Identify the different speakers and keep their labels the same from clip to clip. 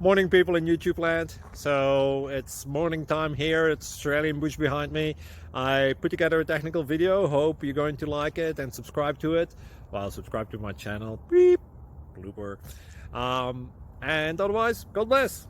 Speaker 1: Morning, people in YouTube land. So it's morning time here. It's Australian bush behind me. I put together a technical video. Hope you're going to like it and subscribe to it. Well, subscribe to my channel. Beep. Blooper. And otherwise, God bless.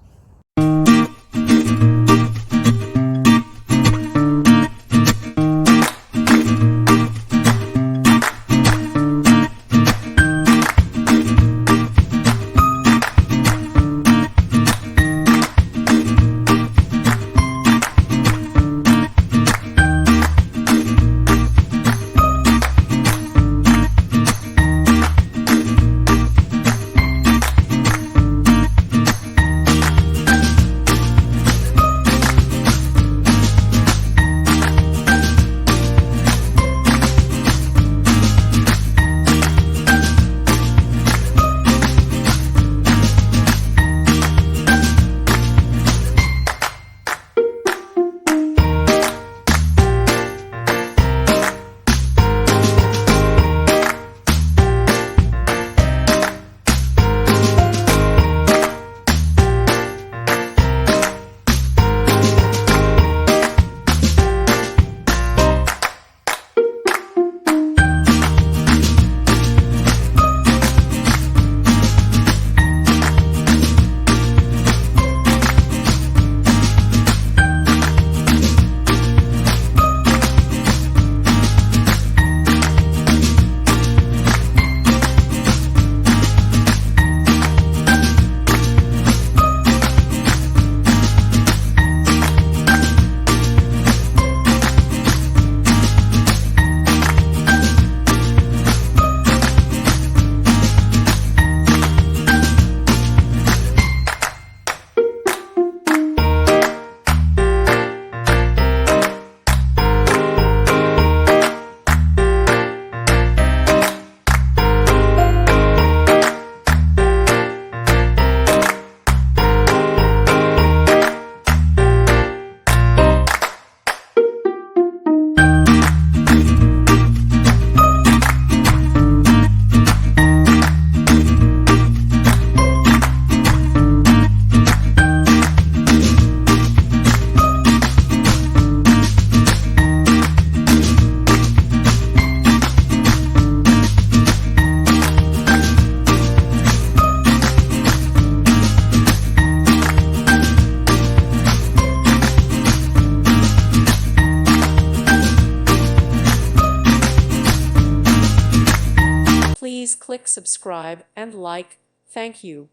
Speaker 2: Please click subscribe and like. Thank you.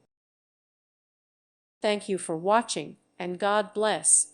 Speaker 2: Thank you for watching, and God bless.